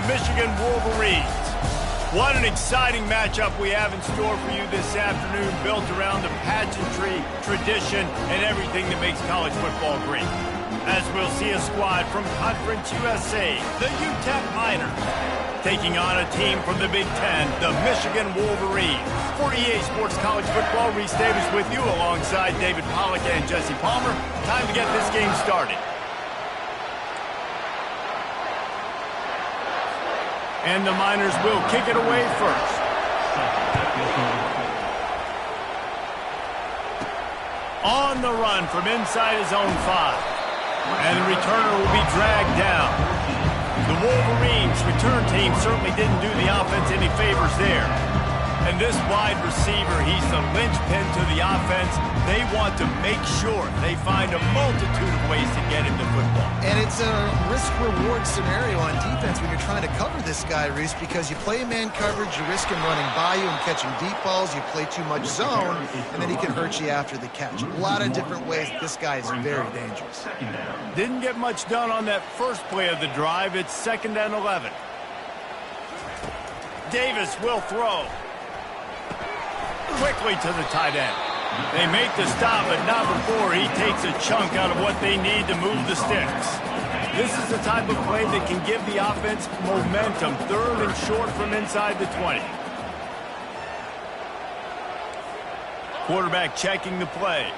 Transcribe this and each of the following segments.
the Michigan Wolverines. What an exciting matchup we have in store for you this afternoon, built around the pageantry, tradition, and everything that makes college football great. As we'll see a squad from Conference USA, the UTEP Miners, taking on a team from the Big Ten, the Michigan Wolverines. For EA Sports College Football, Reese Davis with you alongside David Pollack and Jesse Palmer. Time to get this game started. And the Miners will kick it away first. On the run from inside his own 5. And the returner will be dragged down. The Wolverines return team certainly didn't do the offense any favors there. And this wide receiver, he's the linchpin to the offense. They want to make sure they find a multitude of ways to get him the football. And it's a risk-reward scenario on defense when you're trying to cover this guy, Reese, because you play man coverage, you risk him running by you and catching deep balls, you play too much zone, and then he can hurt you after the catch. A lot of different ways. This guy is very dangerous. Didn't get much done on that first play of the drive. It's 2nd and 11. Davis will throw. Quickly to the tight end. They make the stop, but not before he takes a chunk out of what they need to move the sticks. This is the type of play that can give the offense momentum. 3rd and short from inside the 20. Quarterback checking the play.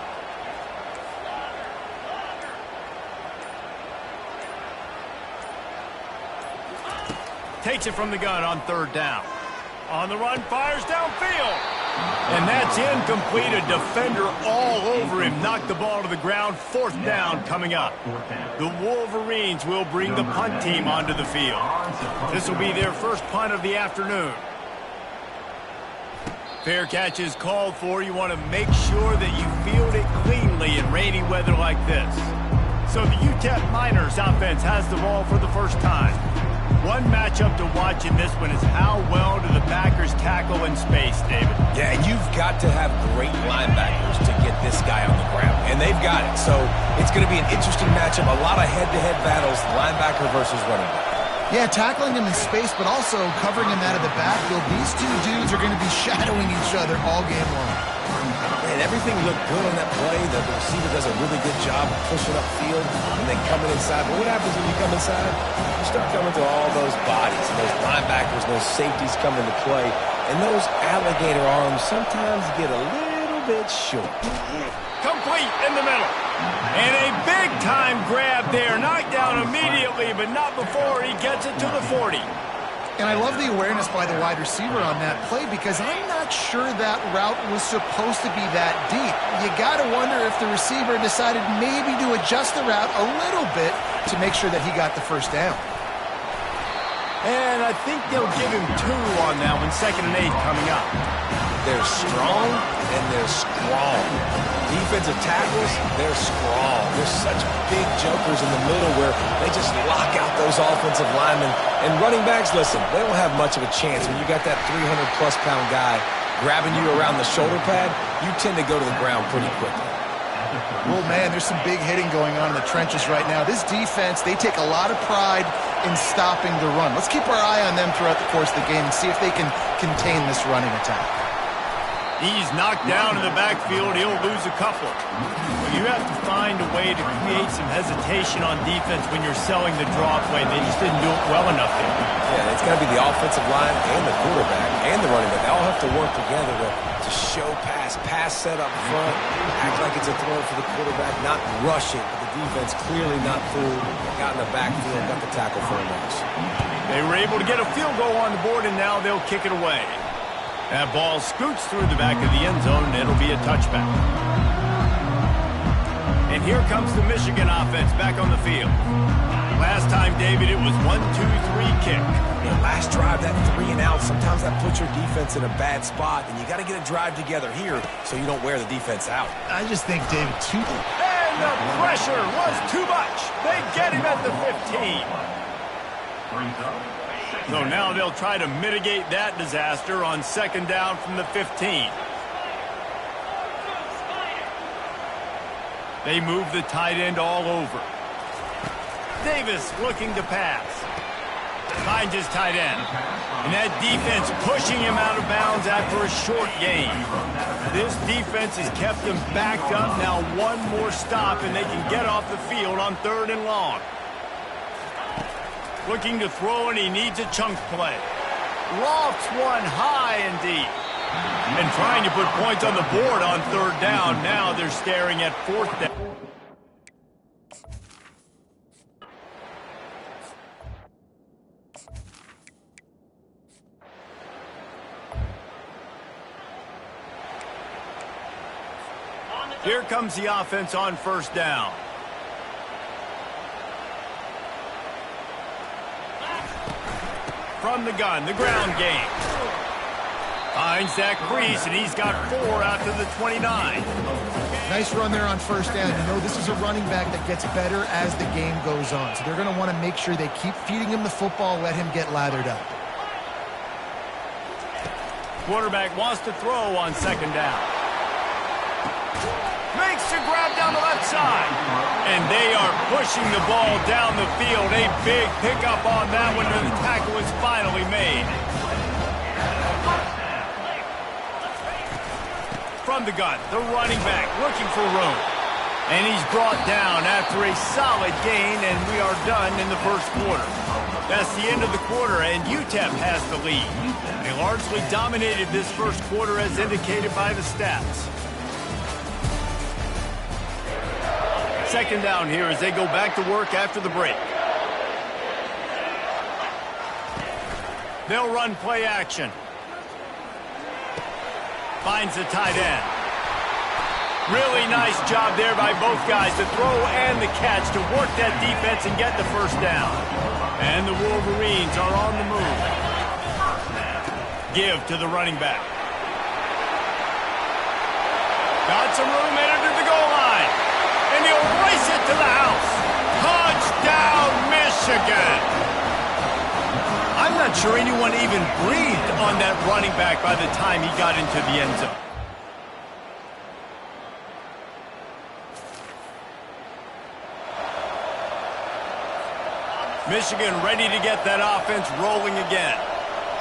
Takes it from the gun on 3rd down. On the run, fires downfield. And that's incomplete. A defender all over him. Knocked the ball to the ground. 4th down coming up. The Wolverines will bring the punt team onto the field. This will be their first punt of the afternoon. Fair catch is called for. You want to make sure that you field it cleanly in rainy weather like this. So the UTEP Miners offense has the ball for the first time. One matchup to watch in this one is how well do the backers tackle in space, David? Yeah, you've got to have great linebackers to get this guy on the ground, and they've got it. So it's going to be an interesting matchup, a lot of head-to-head battles, linebacker versus running back. Yeah, tackling him in space, but also covering him out of the backfield. These two dudes are going to be shadowing each other all game long. And everything looked good on that play. The receiver does a really good job of pushing upfield and then coming inside. But what happens when you come inside? You start coming to all those bodies and those linebackers, those safeties come into play. And those alligator arms sometimes get a little bit short. Complete in the middle. And a big-time grab there. Knocked down immediately, but not before he gets it to the 40. And I love the awareness by the wide receiver on that play because I'm not sure that route was supposed to be that deep. You got to wonder if the receiver decided maybe to adjust the route a little bit to make sure that he got the first down. And I think they'll give him 2 on that one. 2nd and 8 coming up. They're strong and they're strong. Defensive tackles, they're strong. They're such big jokers in the middle where they just lock out those offensive linemen. And running backs, listen, they don't have much of a chance. When you got that 300-plus pound guy grabbing you around the shoulder pad, you tend to go to the ground pretty quickly. Well, man, there's some big hitting going on in the trenches right now. This defense, they take a lot of pride in stopping the run. Let's keep our eye on them throughout the course of the game and see if they can contain this running attack. He's knocked down in the backfield. He'll lose a couple. Well, you have to find a way to create some hesitation on defense when you're selling the draw play. They just didn't do it well enough there. Yeah, it's got to be the offensive line and the quarterback and the running back. They all have to work together to show pass set up front, act like it's a throw for the quarterback, not rush it. But the defense clearly not through, got in the backfield, got the tackle for a loss. They were able to get a field goal on the board, and now they'll kick it away. That ball scoots through the back of the end zone, and it'll be a touchback. And here comes the Michigan offense back on the field. Last time, David, it was 1-2-3 kick. Yeah, last drive, that 3 and out, sometimes that puts your defense in a bad spot, and you got to get a drive together here so you don't wear the defense out. I just think, David, And the pressure was too much. They get him at the 15. So now they'll try to mitigate that disaster on 2nd down from the 15. They move the tight end all over. Davis looking to pass. Finds his tight end. And that defense pushing him out of bounds after a short gain. This defense has kept them backed up. Now one more stop, and they can get off the field on 3rd and long. Looking to throw, and he needs a chunk play. Lofts one high and deep. And trying to put points on the board on 3rd down. Now they're staring at 4th down. Here comes the offense on 1st down. From the gun, the ground game. Finds that crease, and he's got 4 out to the 29. Nice run there on 1st down. You know, this is a running back that gets better as the game goes on. So they're going to want to make sure they keep feeding him the football, let him get lathered up. Quarterback wants to throw on 2nd down. Makes the grab down the left side. And they are pushing the ball down the field. A big pickup on that one, and the tackle is finally made. From the gun, the running back looking for room. And he's brought down after a solid gain, and we are done in the 1st quarter. That's the end of the quarter, and UTEP has the lead. They largely dominated this 1st quarter as indicated by the stats. 2nd down here as they go back to work after the break. They'll run play action. Finds the tight end. Really nice job there by both guys to throw and the catch to work that defense and get the 1st down. And the Wolverines are on the move. Give to the running back. Got some room headed to the goal line. And he'll race it to the house. Touchdown, Michigan. I'm not sure anyone even breathed on that running back by the time he got into the end zone. Michigan ready to get that offense rolling again.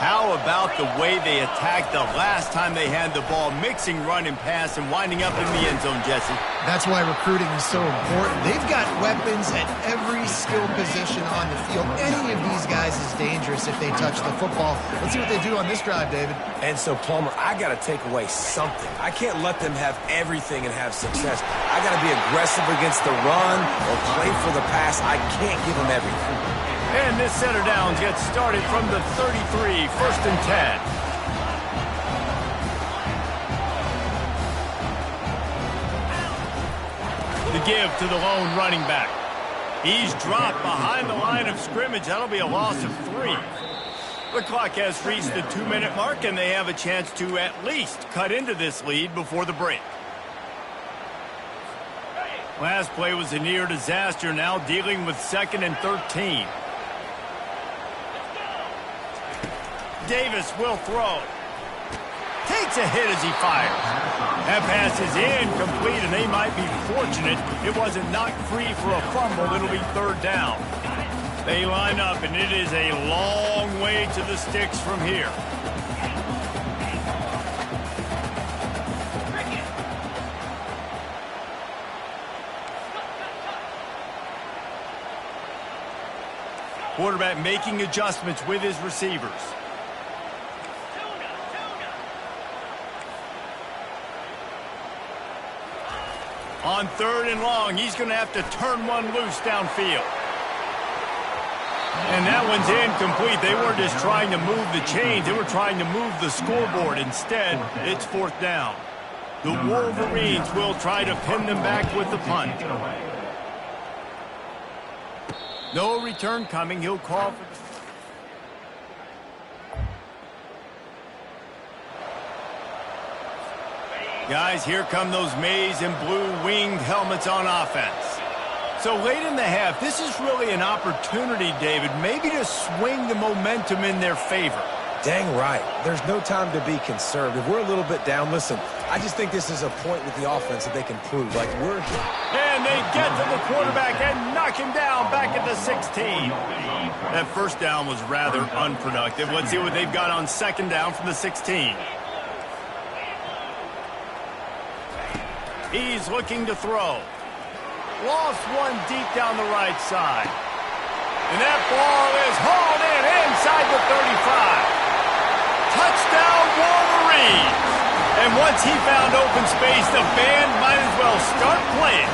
How about the way they attacked the last time they had the ball, mixing run and pass and winding up in the end zone, Jesse? That's why recruiting is so important. They've got weapons at every skill position on the field. Any of these guys is dangerous if they touch the football. Let's see what they do on this drive, David. And so, Palmer, I got to take away something. I can't let them have everything and have success. I got to be aggressive against the run or play for the pass. I can't give them everything. And this set of downs gets started from the 33, 1st and 10. The give to the lone running back. He's dropped behind the line of scrimmage. That'll be a loss of 3. The clock has reached the 2-minute mark, and they have a chance to at least cut into this lead before the break. Last play was a near disaster, now dealing with 2nd and 13. Davis will throw. Takes a hit as he fires. That pass is incomplete, and they might be fortunate it wasn't knocked free for a fumble. It'll be 3rd down. They line up, and it is a long way to the sticks from here. Quarterback making adjustments with his receivers. On 3rd and long, he's going to have to turn one loose downfield. And that one's incomplete. They weren't just trying to move the chains. They were trying to move the scoreboard. Instead, it's 4th down. The Wolverines will try to pin them back with the punt. No return coming. He'll call for... Guys, here come those maize and blue winged helmets on offense. So late in the half, this is really an opportunity, David, maybe to swing the momentum in their favor. Dang right. There's no time to be conservative. We're a little bit down. Listen, I just think this is a point with the offense that they can prove. Like, And they get to the quarterback and knock him down back at the 16. That first down was rather unproductive. Let's see what they've got on second down from the 16. He's looking to throw. Lost one deep down the right side. And that ball is hauled in inside the 35. Touchdown, Wolverines! And once he found open space, the band might as well start playing.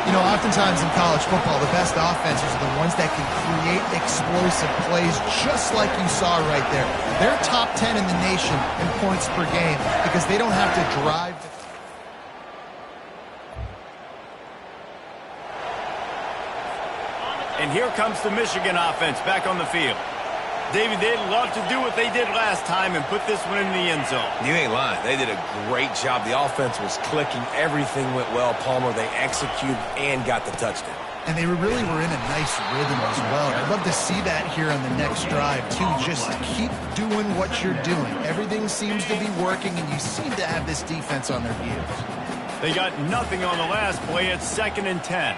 You know, oftentimes in college football, the best offenses are the ones that can create explosive plays just like you saw right there. They're top 10 in the nation in points per game because they don't have to drive. And here comes the Michigan offense back on the field. David, they'd love to do what they did last time and put this one in the end zone. You ain't lying. They did a great job. The offense was clicking. Everything went well, Palmer. They executed and got the touchdown. And they really were in a nice rhythm as well. I'd love to see that here on the next drive, too. Just keep doing what you're doing. Everything seems to be working, and you seem to have this defense on their heels. They got nothing on the last play. It's 2nd and 10.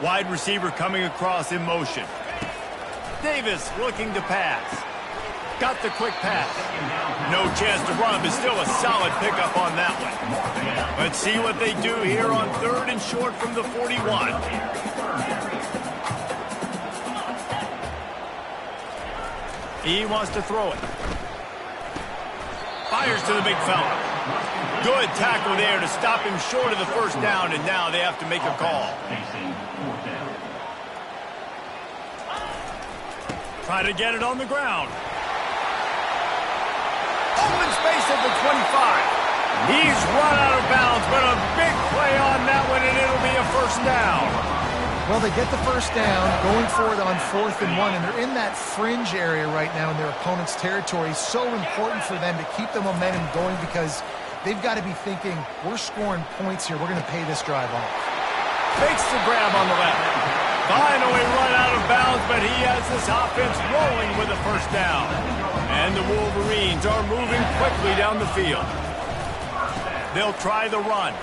Wide receiver coming across in motion. Davis looking to pass. Got the quick pass. No chance to run, but still a solid pickup on that one. Let's see what they do here on 3rd and short from the 41. He wants to throw it. Fires to the big fella. Good tackle there to stop him short of the first down, and now they have to make a call. Try to get it on the ground. Open space at the 25. He's run out of bounds, but a big play on that one, and it'll be a first down. Well, they get the first down, going for it on 4th and 1, and they're in that fringe area right now in their opponent's territory. So important for them to keep the momentum going because they've got to be thinking, we're scoring points here. We're going to pay this drive off. Fakes the grab on the left. Finally run out of bounds, but he has this offense rolling with a first down. And the Wolverines are moving quickly down the field. They'll try the run.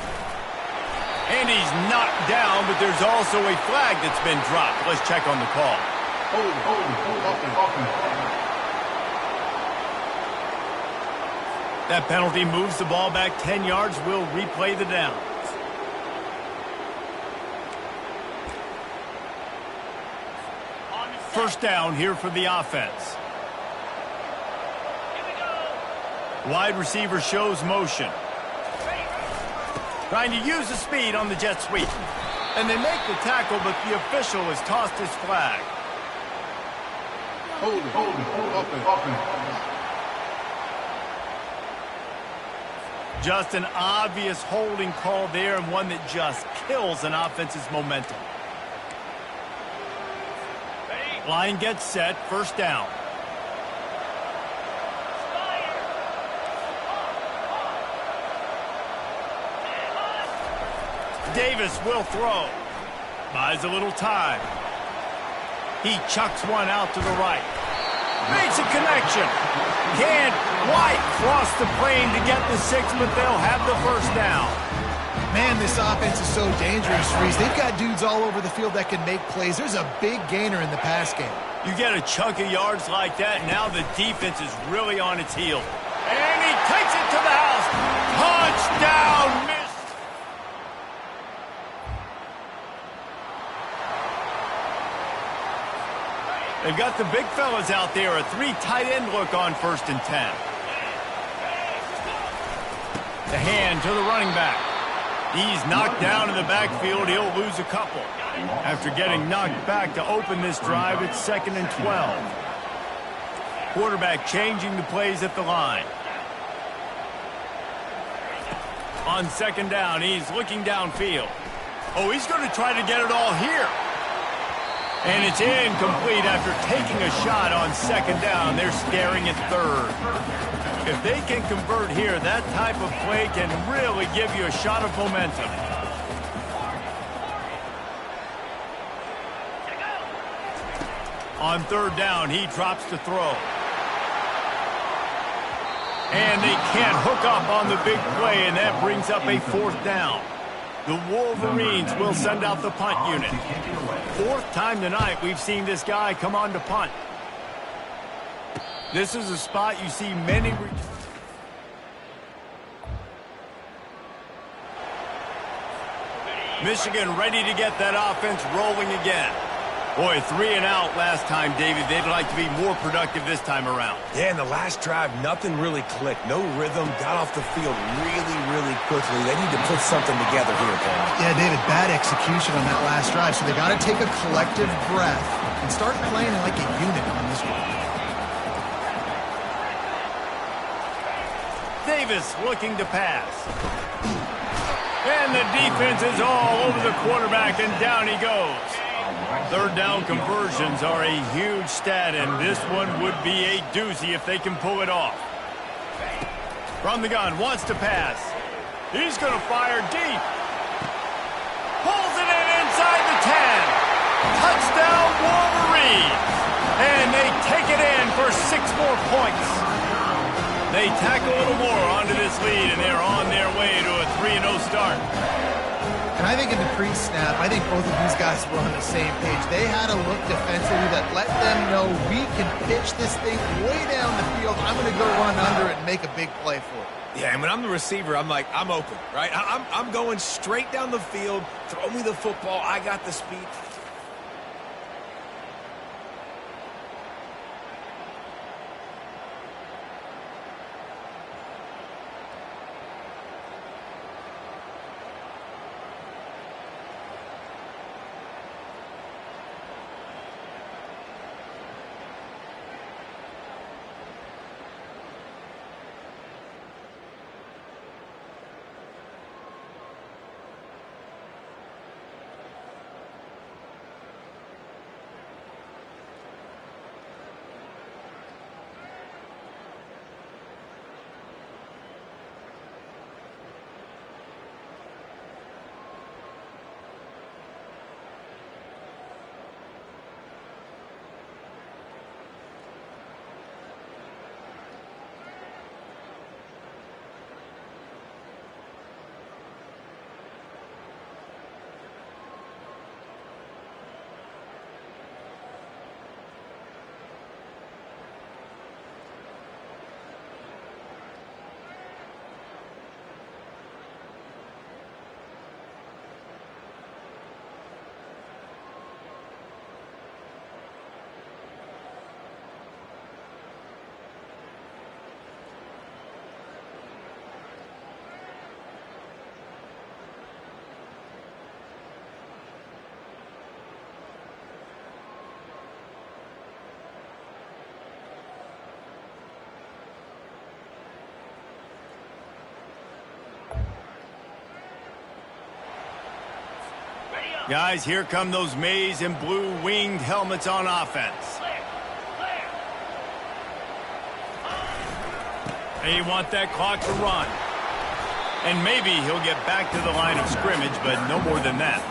And he's knocked down, but there's also a flag that's been dropped. Let's check on the call. That penalty moves the ball back 10 yards. We'll replay the down. First down here for the offense. Wide receiver shows motion. Trying to use the speed on the jet sweep. And they make the tackle, but the official has tossed his flag. Hold Just an obvious holding call there, and one that just kills an offense's momentum. Line gets set, first down. Davis will throw. Buys a little time. He chucks one out to the right. Makes a connection. Can't quite cross the plane to get the 6, but they'll have the first down. Man, this offense is so dangerous, Reese. They've got dudes all over the field that can make plays. There's a big gainer in the pass game. You get a chunk of yards like that, now the defense is really on its heels. And he takes it to the house. Touchdown, missed. They've got the big fellas out there, a 3 tight end look on 1st and 10. The hand to the running back. He's knocked down in the backfield. He'll lose a couple. After getting knocked back to open this drive, it's 2nd and 12. Quarterback changing the plays at the line. On 2nd down, he's looking downfield. Oh, he's going to try to get it all here. And it's incomplete after taking a shot on 2nd down. They're staring at 3rd. If they can convert here, that type of play can really give you a shot of momentum. On 3rd down, he drops to throw. And they can't hook up on the big play, and that brings up a 4th down. The Wolverines will send out the punt unit. 4th time tonight we've seen this guy come on to punt. This is a spot you see many... Michigan ready to get that offense rolling again. Boy, 3 and out last time, David. They'd like to be more productive this time around. Yeah, in the last drive, nothing really clicked. No rhythm, got off the field really quickly. They need to put something together here, Paul. Yeah, David, bad execution on that last drive, so they got to take a collective breath and start playing like a unit on this one. Davis looking to pass. And the defense is all over the quarterback, and down he goes. 3rd down conversions are a huge stat, and this one would be a doozy if they can pull it off. From the gun, wants to pass. He's going to fire deep. Pulls it in inside the 10. Touchdown, Wolverines. And they take it in for 6 more points. They tack a little more onto this lead, and they're on their way to a 3-0 start. And I think in the pre-snap, I think both of these guys were on the same page. They had a look defensively that let them know we can pitch this thing way down the field. I'm going to go run under it and make a big play for it. Yeah, and when I'm the receiver, I'm like, I'm open, right? I'm going straight down the field. Throw me the football. I got the speed. Guys, here come those maize and blue winged helmets on offense. They want that clock to run. And maybe he'll get back to the line of scrimmage, but no more than that.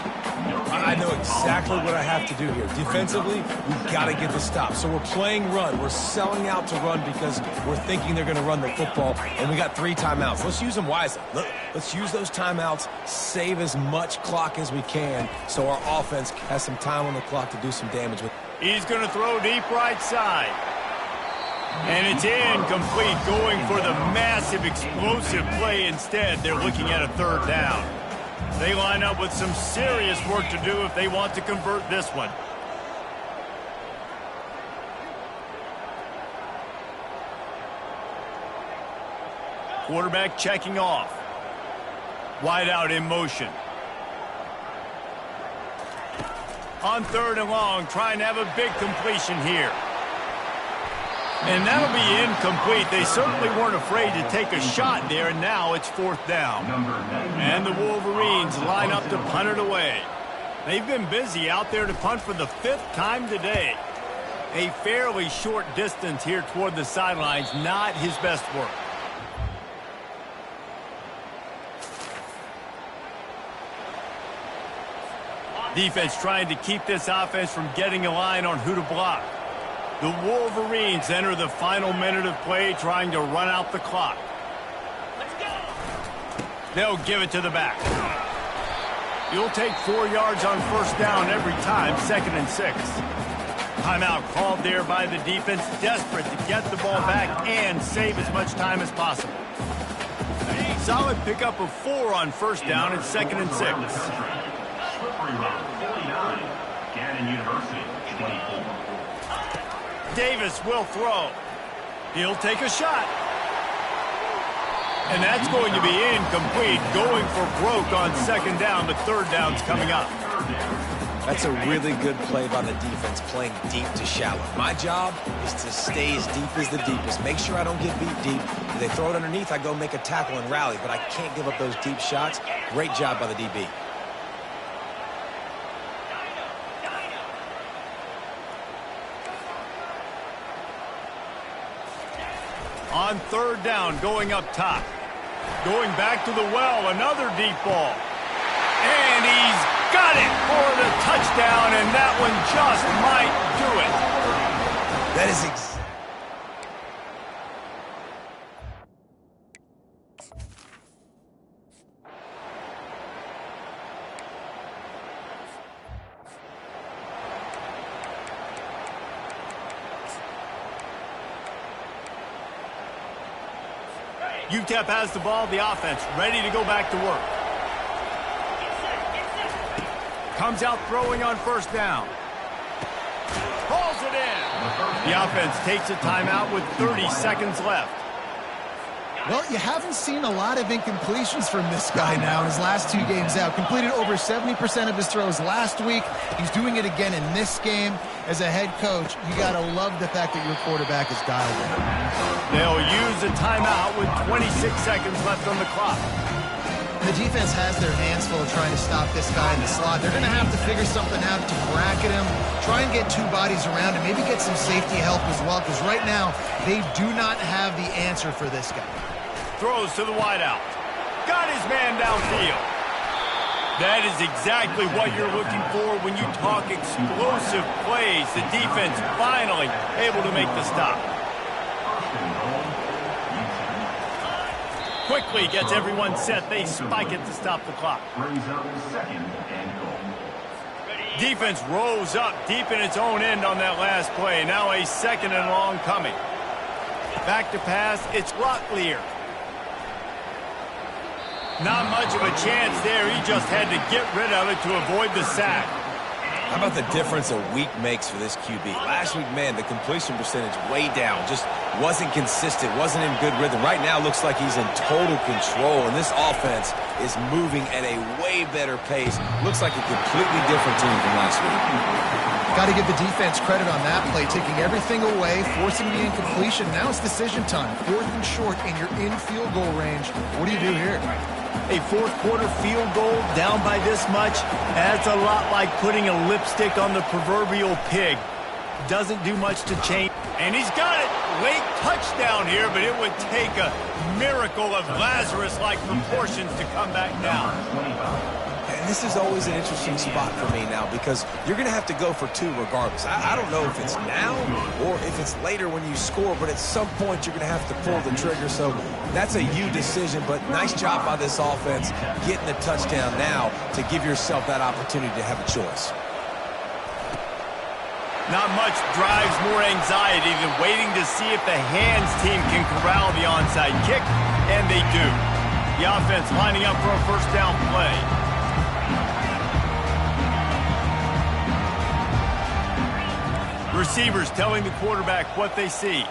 I know exactly what I have to do here. Defensively, we've got to get the stop. So we're playing run. We're selling out to run because we're thinking they're going to run the football, and we got 3 timeouts. Let's use them wisely. Let's use those timeouts, save as much clock as we can so our offense has some time on the clock to do some damage with. He's going to throw deep right side. And it's incomplete, going for the massive explosive play instead. They're looking at a 3rd down. They line up with some serious work to do if they want to convert this one. Quarterback checking off. Wide out in motion. On 3rd and long, trying to have a big completion here. And that'll be incomplete. They certainly weren't afraid to take a shot there, and now it's 4th down. And the Wolverines line up to punt it away. They've been busy out there to punt for the 5th time today. A fairly short distance here toward the sidelines, not his best work. Defense trying to keep this offense from getting a line on who to block. The Wolverines enter the final minute of play trying to run out the clock. Let's go. They'll give it to the back. You'll take 4 yards on first down every time, 2nd and 6. Timeout called there by the defense, desperate to get the ball back and save as much time as possible. Solid pickup of 4 on first down and 2nd and 6. Slippery route 49. Gannon University 24. Davis will throw. He'll take a shot. And that's going to be incomplete, going for broke on 2nd down, but 3rd down's coming up. That's a really good play by the defense, playing deep to shallow. My job is to stay as deep as the deepest. Make sure I don't get beat deep. If they throw it underneath, I go make a tackle and rally, but I can't give up those deep shots. Great job by the DB. On 3rd down, going up top. Going back to the well, another deep ball. And he's got it for the touchdown, and that one just might do it. That is UTEP has the ball, the offense ready to go back to work. Comes out throwing on first down. Pulls it in. The offense takes a timeout with 30 seconds left. Well, you haven't seen a lot of incompletions from this guy now in his last 2 games out. Completed over 70% of his throws last week. He's doing it again in this game. As a head coach, you got to love the fact that your quarterback is dialed in. They'll use a timeout with 26 seconds left on the clock. The defense has their hands full of trying to stop this guy in the slot. They're going to have to figure something out to bracket him, try and get 2 bodies around him, maybe get some safety help as well, because right now they do not have the answer for this guy. Throws to the wideout. Got his man downfield. That is exactly what you're looking for when you talk explosive plays. The defense finally able to make the stop. Quickly gets everyone set. They spike it to stop the clock. Brings up 2nd and goal. Defense rose up deep in its own end on that last play. Now a 2nd and long coming. Back to pass. It's Locklear. Not much of a chance there. He just had to get rid of it to avoid the sack. How about the difference a week makes for this QB? Last week, man, the completion percentage way down. Just wasn't consistent, wasn't in good rhythm. Right now, looks like he's in total control, and this offense is moving at a way better pace. Looks like a completely different team from last week. Got to give the defense credit on that play, taking everything away, forcing the incompletion. Now it's decision time. 4th and short, and you're in field goal range. What do you do here? A 4th quarter field goal down by this much, that's a lot like putting a lipstick on the proverbial pig. Doesn't do much to change. And he's got it. Late touchdown here, but it would take a miracle of Lazarus-like proportions to come back down. And this is always an interesting spot for me now because you're going to have to go for 2 regardless. I don't know if it's now or if it's later when you score, but at some point you're going to have to pull the trigger. So that's a you decision, but nice job by this offense getting the touchdown now to give yourself that opportunity to have a choice. Not much drives more anxiety than waiting to see if the hands team can corral the onside kick, and they do. The offense lining up for a first down play. Receivers telling the quarterback what they see.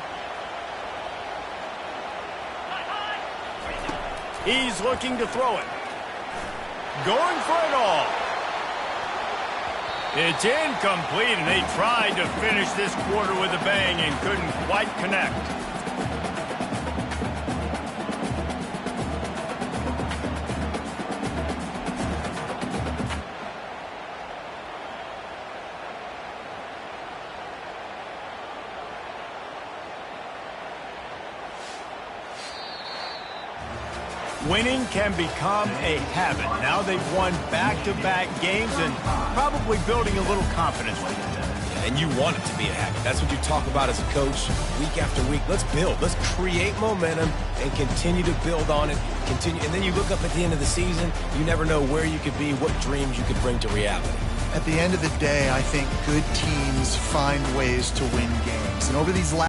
He's looking to throw it. Going for it all. It's incomplete, and they tried to finish this quarter with a bang and couldn't quite connect. Winning can become a habit. Now they've won back-to-back games and probably building a little confidence. They and you want it to be a habit. That's what you talk about as a coach week after week. Let's build. Let's create momentum and continue to build on it. Continue, and then you look up at the end of the season, you never know where you could be, what dreams you could bring to reality. At the end of the day, I think good teams find ways to win games. And over these last